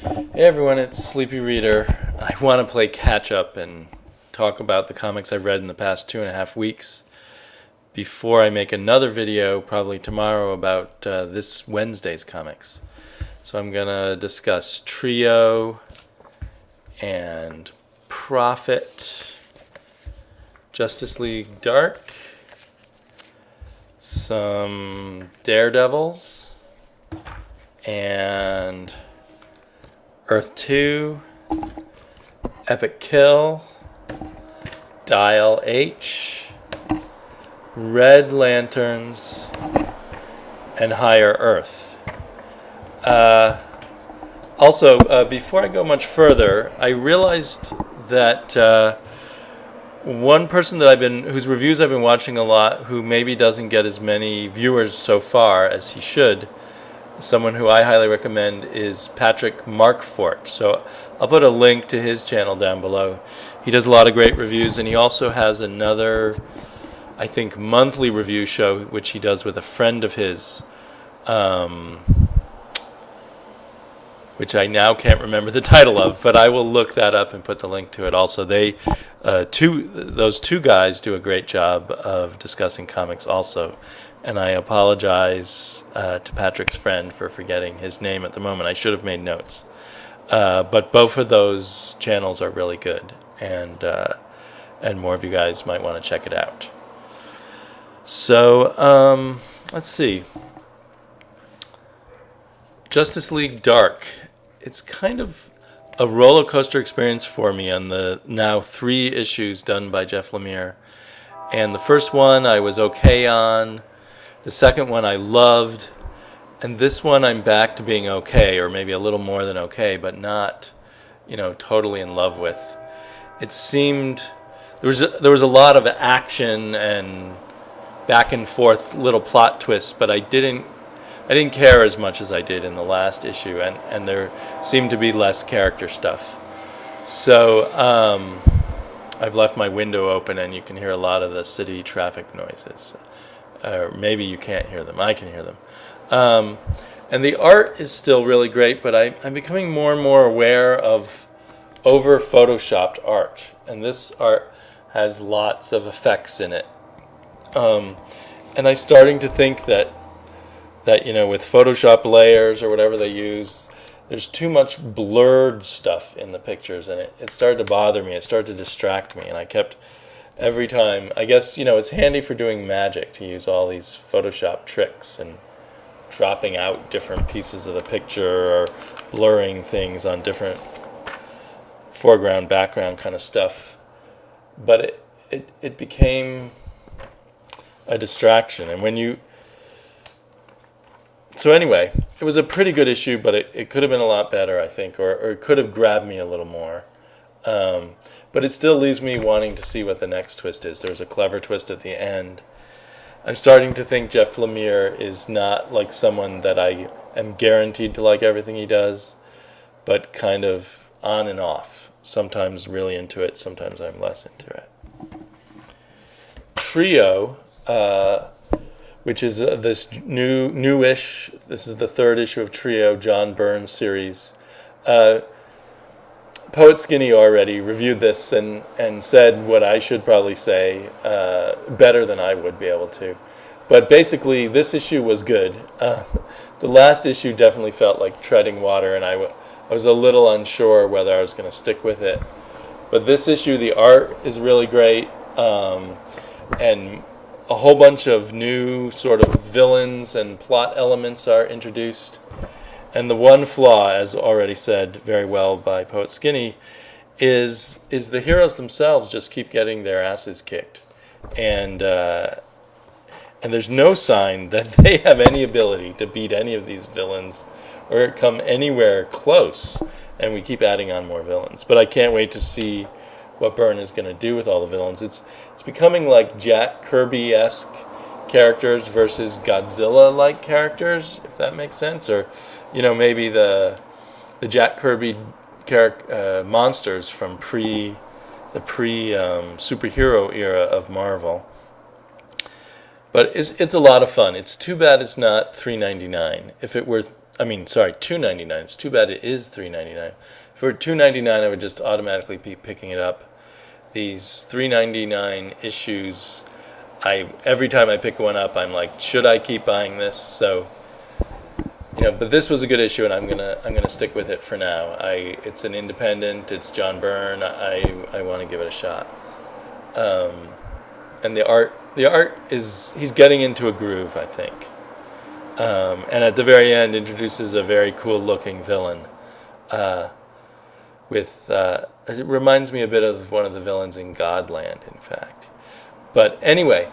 Hey everyone, it's Sleepy Reader. I want to play catch up and talk about the comics I've read in the past 2.5 weeks before I make another video, probably tomorrow, about this Wednesday's comics. So I'm going to discuss Trio and Prophet, Justice League Dark, some Daredevils, and Earth 2, Epic Kill, Dail H, Red Lanterns, and Higher Earth. Also, before I go much further, I realized that one person that whose reviews I've been watching a lot, who maybe doesn't get as many viewers so far as he should, someone who I highly recommend, is Patrick Markfort. So I'll put a link to his channel down below. He does a lot of great reviews, and he also has another, I think, monthly review show, which he does with a friend of his, which I now can't remember the title of, but I will look that up and put the link to it also. Those two guys do a great job of discussing comics also. And I apologize to Patrick's friend for forgetting his name at the moment. I should have made notes. But both of those channels are really good, and more of you guys might want to check it out. So, let's see. Justice League Dark. It's kind of a roller coaster experience for me on the now 3 issues done by Jeff Lemire. And the first one I was okay on. The second one I loved, and this one I'm back to being okay, or maybe a little more than okay, but not, totally in love with. It seemed there was a lot of action and back and forth little plot twists, but I didn't care as much as I did in the last issue, and there seemed to be less character stuff. So I've left my window open, and you can hear a lot of the city traffic noises. Or maybe you can't hear them. I can hear them. And the art is still really great, but I'm becoming more and more aware of over-photoshopped art. And this art has lots of effects in it. And I'm starting to think that with Photoshop layers or whatever they use, there's too much blurred stuff in the pictures, and it started to bother me. It started to distract me, and I kept... Every time, I guess, it's handy for doing magic to use all these Photoshop tricks and dropping out different pieces of the picture or blurring things on different foreground, background kind of stuff. But it became a distraction. And so anyway, it was a pretty good issue, but it could have been a lot better, I think, or it could have grabbed me a little more. But it still leaves me wanting to see what the next twist is. There's a clever twist at the end. I'm starting to think Jeff Lemire is not like someone that I am guaranteed to like everything he does, but kind of on and off. Sometimes really into it, sometimes I'm less into it. Trio, which is this newish, this is the 3rd issue of Trio, John Byrne's series. Poet Skinny already reviewed this and said what I should probably say better than I would be able to. But basically, this issue was good. The last issue definitely felt like treading water, and I was a little unsure whether I was going to stick with it. But this issue, the art is really great, and a whole bunch of new sort of villains and plot elements are introduced. And the one flaw, as already said very well by Poet Skinny, is the heroes themselves just keep getting their asses kicked. And there's no sign that they have any ability to beat any of these villains or come anywhere close. And we keep adding on more villains. But I can't wait to see what Byrne is going to do with all the villains. It's becoming like Jack Kirby-esque characters versus Godzilla-like characters, if that makes sense. Or maybe the Jack Kirby monsters from the superhero era of Marvel. But it's a lot of fun. It's too bad it's not $3.99. If it were $2.99. It's too bad it is $3.99. For $2.99, I would just automatically be picking it up. These $3.99 issues, every time I pick one up, I'm like, should I keep buying this? So, but this was a good issue, and I'm gonna stick with it for now. It's an independent. It's John Byrne. I want to give it a shot. And the art is, he's getting into a groove, I think. And at the very end, introduces a very cool looking villain. It reminds me a bit of one of the villains in Godland, in fact. But anyway,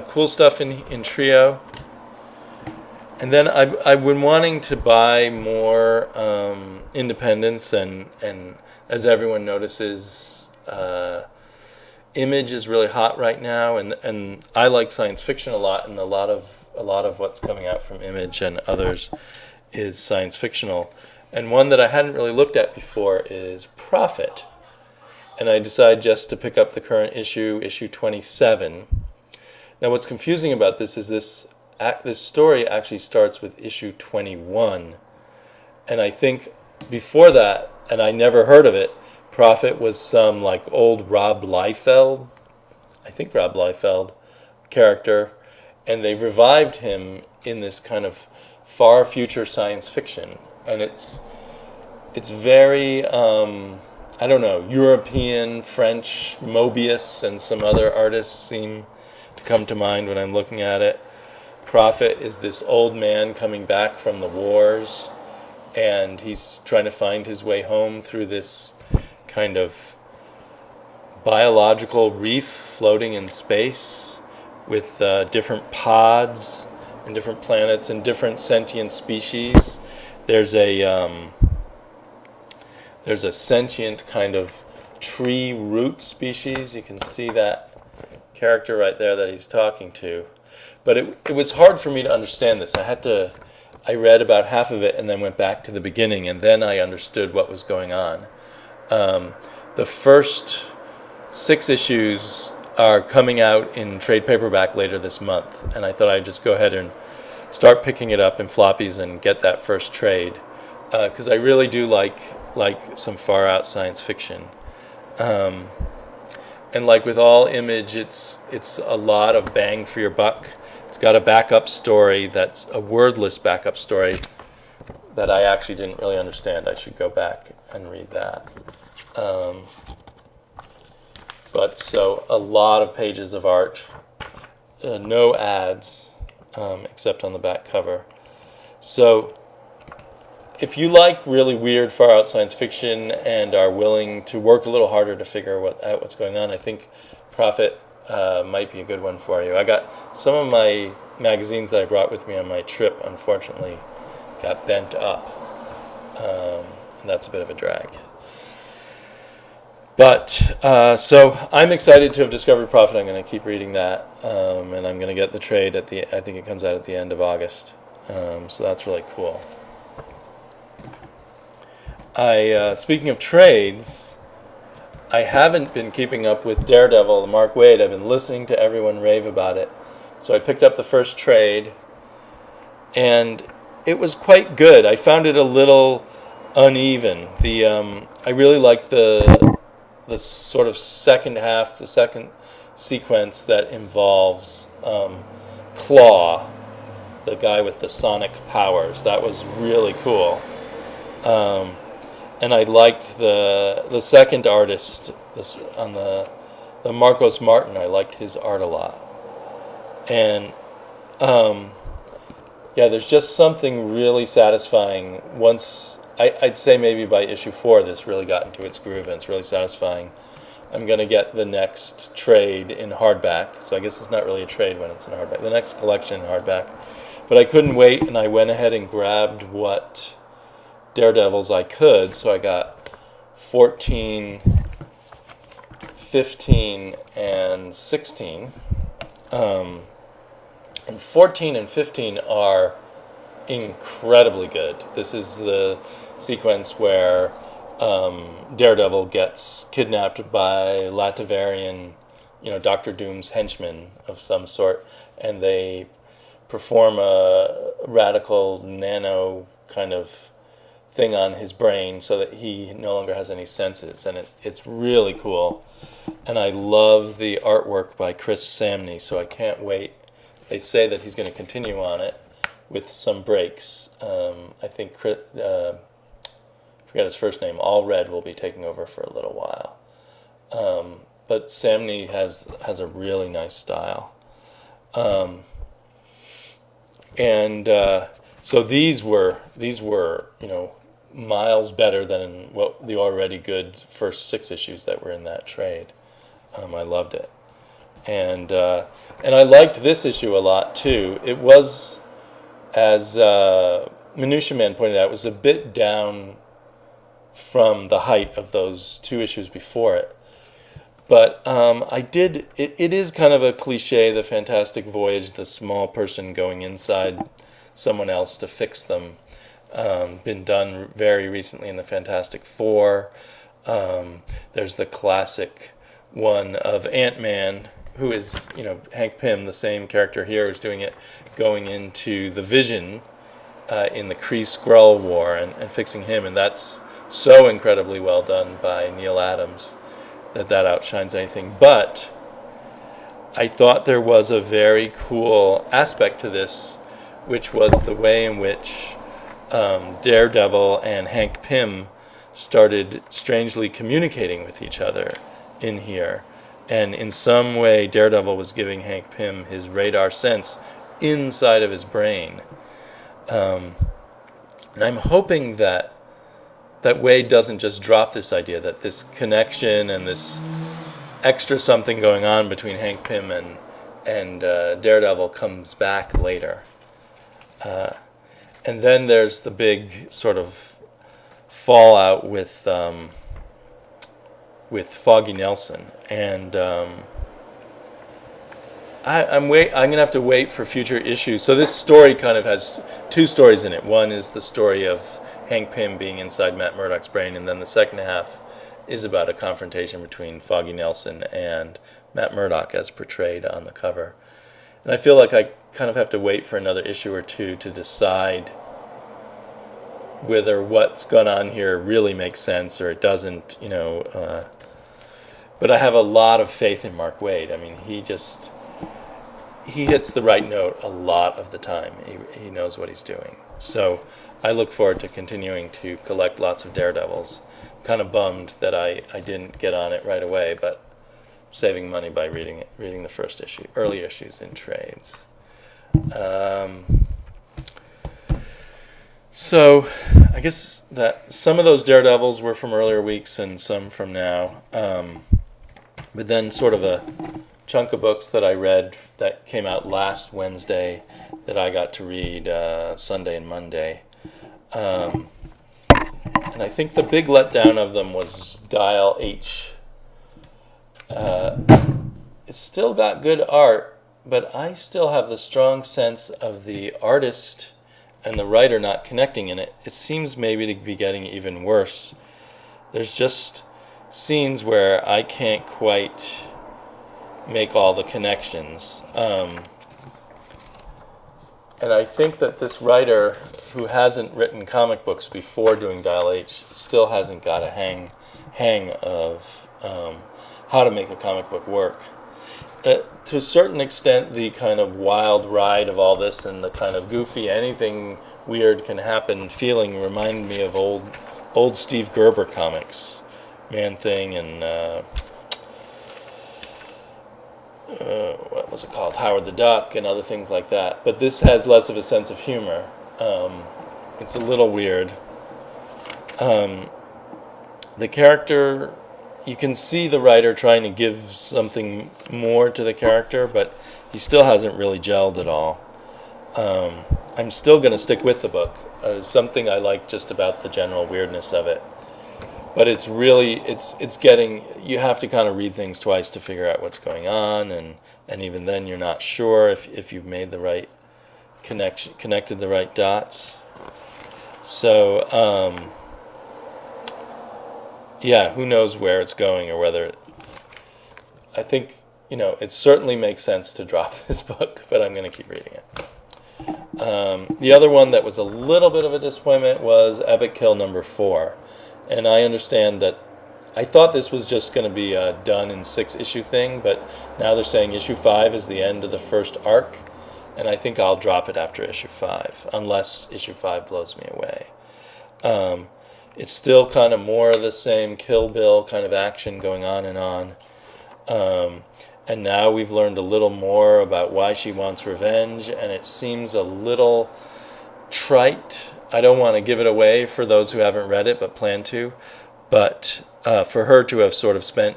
cool stuff in Trio. And then I've been wanting to buy more independents, and as everyone notices, Image is really hot right now, and I like science fiction a lot, and a lot of what's coming out from Image and others is science fictional. And one that I hadn't really looked at before is Prophet. And I decided just to pick up the current issue 27. Now what's confusing about this is this story actually starts with issue 21. And I think before that, and I never heard of it, Prophet was some like old Rob Liefeld character, and they revived him in this kind of far future science fiction. And it's very, European, French, Mobius, and some other artists seem to come to mind when I'm looking at it. Prophet is this old man coming back from the wars, and he's trying to find his way home through this kind of biological reef floating in space with different pods and different planets and different sentient species. There's a sentient kind of tree root species. You can see that character right there that he's talking to. But it was hard for me to understand this. I read about half of it and then went back to the beginning, and then I understood what was going on. The first 6 issues are coming out in trade paperback later this month, and I thought I'd just go ahead and start picking it up in floppies and get that first trade, because I really do like some far out science fiction. And like with all Image, it's a lot of bang for your buck. It's got a backup story that's a wordless backup story that I actually didn't really understand. I should go back and read that. But so a lot of pages of art, no ads, except on the back cover. So if you like really weird, far out science fiction and are willing to work a little harder to figure out what's going on, I think Prophet might be a good one for you. I got some of my magazines that I brought with me on my trip, unfortunately, got bent up. And that's a bit of a drag. But, so I'm excited to have discovered Prophet. I'm going to keep reading that, and I'm going to get the trade I think it comes out at the end of August. So that's really cool. Speaking of trades, I haven't been keeping up with Daredevil, the Mark Waid. I've been listening to everyone rave about it. So I picked up the first trade, and it was quite good. I found it a little uneven. I really liked the sort of second half, the second sequence that involves Claw, the guy with the sonic powers. That was really cool. And I liked the second artist on the Marcos Martin. I liked his art a lot. And there's just something really satisfying once. I'd say maybe by issue 4 this really got into its groove, and it's really satisfying. I'm going to get the next trade in hardback, so I guess it's not really a trade when it's in hardback. The next collection in hardback. But I couldn't wait, and I went ahead and grabbed what Daredevils I could, so I got 14, 15, and 16. And 14 and 15 are incredibly good. This is the sequence where Daredevil gets kidnapped by Latavarian, Dr. Doom's henchmen of some sort, and they perform a radical nano kind of thing on his brain so that he no longer has any senses, and it's really cool. And I love the artwork by Chris Samney, so I can't wait. They say that he's going to continue on it with some breaks. I think forget his first name, All Red, will be taking over for a little while. But Samney has a really nice style. So these were miles better than what the already good first 6 issues that were in that trade. I loved it, and I liked this issue a lot too. It was, as Minutia Man pointed out, it was a bit down from the height of those 2 issues before it. But it is kind of a cliche, the Fantastic Voyage, the small person going inside someone else to fix them. Been done very recently in the Fantastic Four. There's the classic one of Ant-Man, who is, Hank Pym, the same character here, is doing it, going into the Vision in the Kree-Skrull War and fixing him. And that's so incredibly well done by Neil Adams that outshines anything. But I thought there was a very cool aspect to this, which was the way in which Daredevil and Hank Pym started strangely communicating with each other in here. And in some way, Daredevil was giving Hank Pym his radar sense inside of his brain. And I'm hoping that Waid doesn't just drop this idea, that this connection and this extra something going on between Hank Pym and Daredevil comes back later. And then there's the big sort of fallout with Foggy Nelson, and I'm gonna have to wait for future issues. So this story kind of has 2 stories in it. One is the story of Hank Pym being inside Matt Murdock's brain, and then the second half is about a confrontation between Foggy Nelson and Matt Murdock as portrayed on the cover. And I feel like I kind of have to wait for another issue or 2 to decide whether what's gone on here really makes sense or it doesn't, But I have a lot of faith in Mark Waid. I mean, he hits the right note a lot of the time. He knows what he's doing. So I look forward to continuing to collect lots of Daredevils. I'm kind of bummed that I didn't get on it right away, but saving money by reading the first issue, early issues in trades. So I guess that some of those Daredevils were from earlier weeks and some from now. But then sort of a chunk of books that I read that came out last Wednesday that I got to read Sunday and Monday. And I think the big letdown of them was Dail H. It's still got good art, but I still have the strong sense of the artist and the writer not connecting in it. It seems maybe to be getting even worse. There's just scenes where I can't quite make all the connections. And I think that this writer, who hasn't written comic books before doing Dail H, still hasn't got a hang of how to make a comic book work. To a certain extent, the kind of wild ride of all this and the kind of goofy, anything weird can happen feeling reminded me of old Steve Gerber comics, Man-Thing and what was it called, Howard the Duck and other things like that. But this has less of a sense of humor. It's a little weird. The character, you can see the writer trying to give something more to the character, but he still hasn't really gelled at all. I'm still going to stick with the book. Something I like just about the general weirdness of it. But it's really, it's getting, you have to kind of read things twice to figure out what's going on, and even then you're not sure if you've made the right connected the right dots. So, yeah, who knows where it's going or whether I think, it certainly makes sense to drop this book, but I'm going to keep reading it. The other one that was a little bit of a disappointment was Epic Kill number 4. And I understand that I thought this was just going to be a done in 6-issue thing, but now they're saying issue 5 is the end of the first arc, and I think I'll drop it after issue 5, unless issue 5 blows me away. It's still kind of more of the same Kill Bill kind of action going on and on. And now we've learned a little more about why she wants revenge, and it seems a little trite. I don't want to give it away for those who haven't read it but plan to, but for her to have sort of spent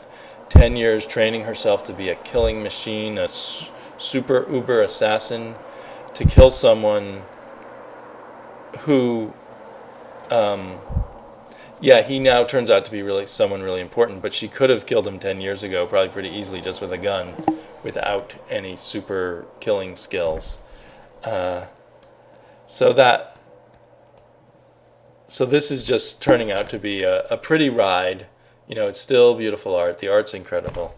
10 years training herself to be a killing machine, a super uber assassin, to kill someone who, he now turns out to be really someone really important, but she could have killed him 10 years ago, probably pretty easily, just with a gun, without any super killing skills. So this is just turning out to be a pretty ride. It's still beautiful art. The art's incredible.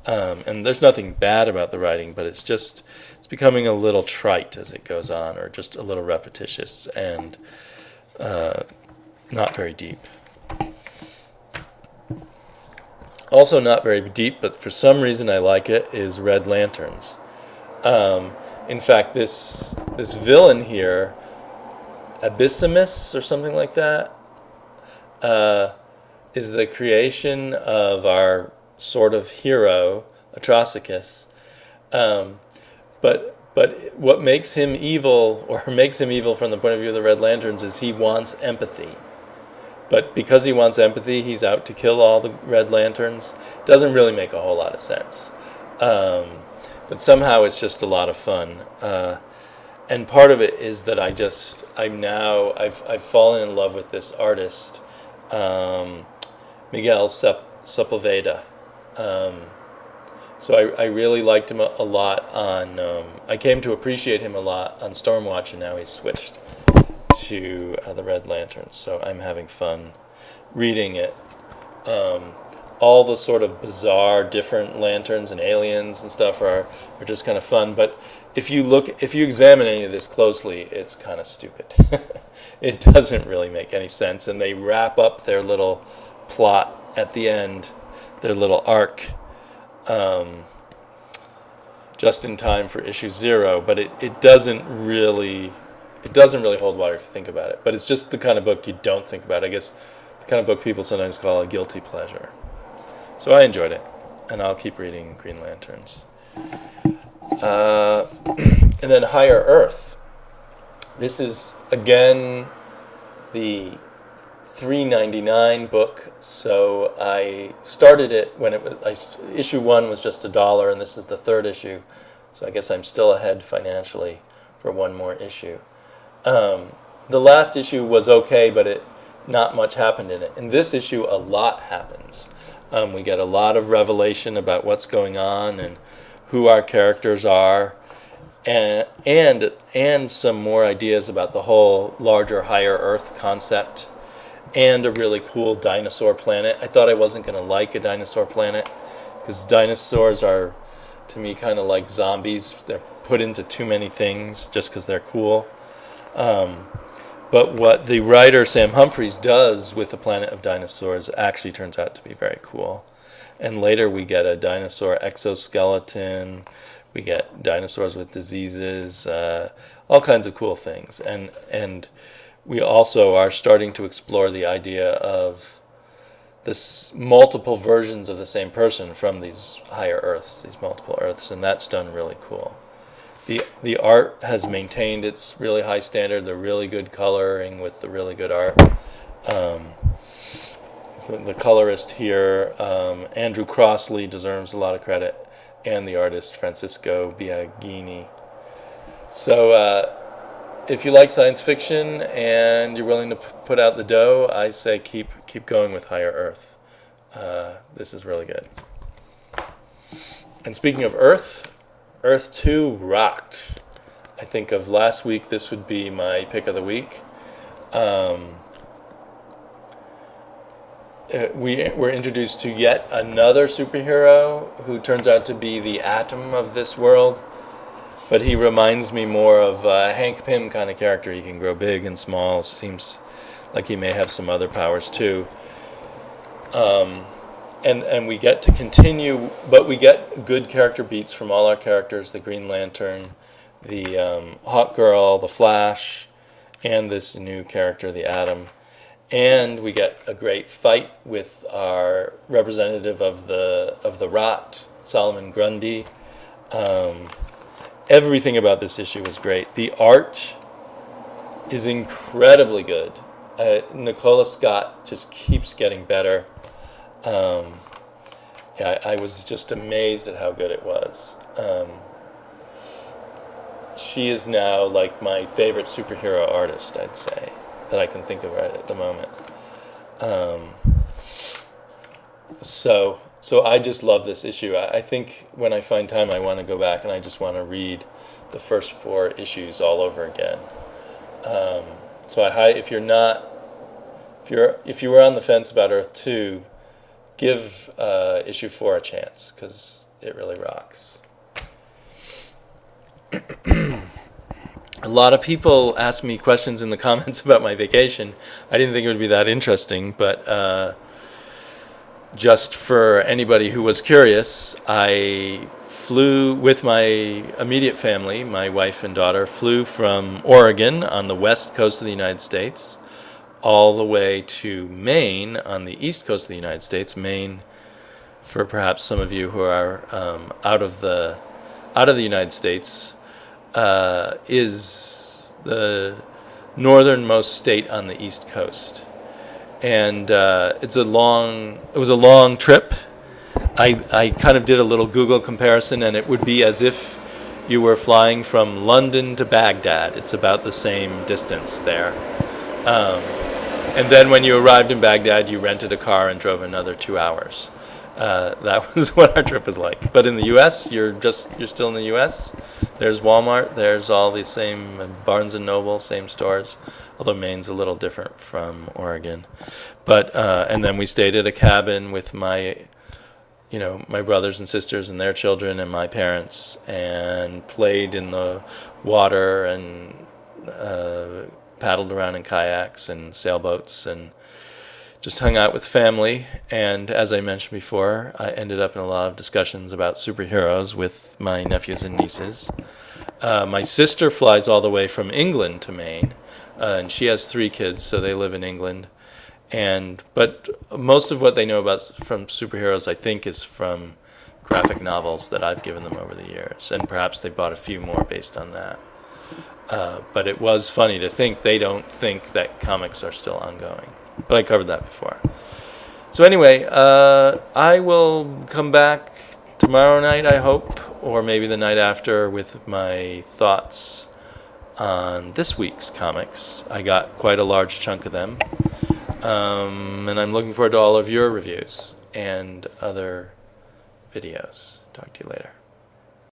And there's nothing bad about the writing, but it's becoming a little trite as it goes on, or just a little repetitious and not very deep. Also not very deep, but for some reason I like it, is Red Lanterns. In fact, this villain here, Abyssimus or something like that, is the creation of our sort of hero, Atrocicus. But what makes him evil, or makes him evil from the point of view of the Red Lanterns, is he wants empathy. But because he wants empathy, he's out to kill all the Red Lanterns. Doesn't really make a whole lot of sense. But somehow it's just a lot of fun. And part of it is that I've fallen in love with this artist, Miguel Sepulveda. So I really liked him a lot on, I came to appreciate him a lot on Stormwatch, and now he's switched to the Red Lanterns, so I'm having fun reading it. All the sort of bizarre different lanterns and aliens and stuff are just kind of fun, but if you examine any of this closely, it's kind of stupid. It doesn't really make any sense, and they wrap up their little plot at the end, their little arc, just in time for issue 0, but it doesn't really hold water if you think about it. But it's just the kind of book you don't think about. I guess the kind of book people sometimes call a guilty pleasure. So I enjoyed it, and I'll keep reading Green Lanterns. And then Higher Earth. This is, again, the $3.99 book. So I started it when issue 1 was just $1, and this is the 3rd issue. So I guess I'm still ahead financially for one more issue. The last issue was okay, but not much happened in it. In this issue, a lot happens. We get a lot of revelation about what's going on and who our characters are, and some more ideas about the whole larger Higher Earth concept, and a really cool dinosaur planet. I thought I wasn't going to like a dinosaur planet, because dinosaurs are, to me, kind of like zombies. They're put into too many things just because they're cool. But what the writer Sam Humphries does with the Planet of Dinosaurs actually turns out to be very cool. And later we get a dinosaur exoskeleton, we get dinosaurs with diseases, all kinds of cool things. And we also are starting to explore the idea of this multiple versions of the same person from these higher Earths, these multiple Earths, and that's done really cool. The art has maintained its really high standard, the really good coloring with the really good art. So the colorist here, Andrew Crossley, deserves a lot of credit, and the artist Francisco Biagini. So if you like science fiction and you're willing to put out the dough, I say keep going with Higher Earth. This is really good. And speaking of Earth 2 rocked. I think of last week, this would be my pick of the week. We were introduced to yet another superhero who turns out to be the Atom of this world. but he reminds me more of a Hank Pym kind of character. He can grow big and small. Seems like he may have some other powers too. And we get to continue, but we get good character beats from all our characters: the Green Lantern, the Hawk Girl, the Flash, and this new character, the Atom. And we get a great fight with our representative of the Rot, Solomon Grundy. Everything about this issue was great. The art is incredibly good. Nicola Scott just keeps getting better. I was just amazed at how good it was. She is now like my favorite superhero artist, I'd say, that I can think of right at the moment. So I just love this issue. I think when I find time, I want to go back and I just want to read the first 4 issues all over again. If you were on the fence about Earth 2, give issue 4 a chance, because it really rocks. A lot of people ask me questions in the comments about my vacation. I didn't think it would be that interesting, but just for anybody who was curious, I flew with my immediate family, my wife and daughter, flew from Oregon on the west coast of the United States all the way to Maine on the east coast of the United States. Maine, for perhaps some of you who are out of the United States, is the northernmost state on the East Coast, and it was a long trip. I kind of did a little Google comparison, and it would be as if you were flying from London to Baghdad. It's about the same distance there. And then when you arrived in Baghdad, you rented a car and drove another 2 hours. That was what our trip was like. But in the U.S., you're still in the U.S. There's Walmart. There's all the same Barnes and Noble, same stores. Although Maine's a little different from Oregon. But and then we stayed at a cabin with my brothers and sisters and their children and my parents, and played in the water and paddled around in kayaks and sailboats and just hung out with family. And as I mentioned before, I ended up in a lot of discussions about superheroes with my nephews and nieces. My sister flies all the way from England to Maine, and she has 3 kids, so they live in England. But most of what they know from superheroes, I think, is from graphic novels that I've given them over the years, and perhaps they bought a few more based on that. But it was funny to think they don't think that comics are still ongoing. But I covered that before. So anyway, I will come back tomorrow night, I hope, or maybe the night after, with my thoughts on this week's comics. I got quite a large chunk of them. And I'm looking forward to all of your reviews and other videos. Talk to you later.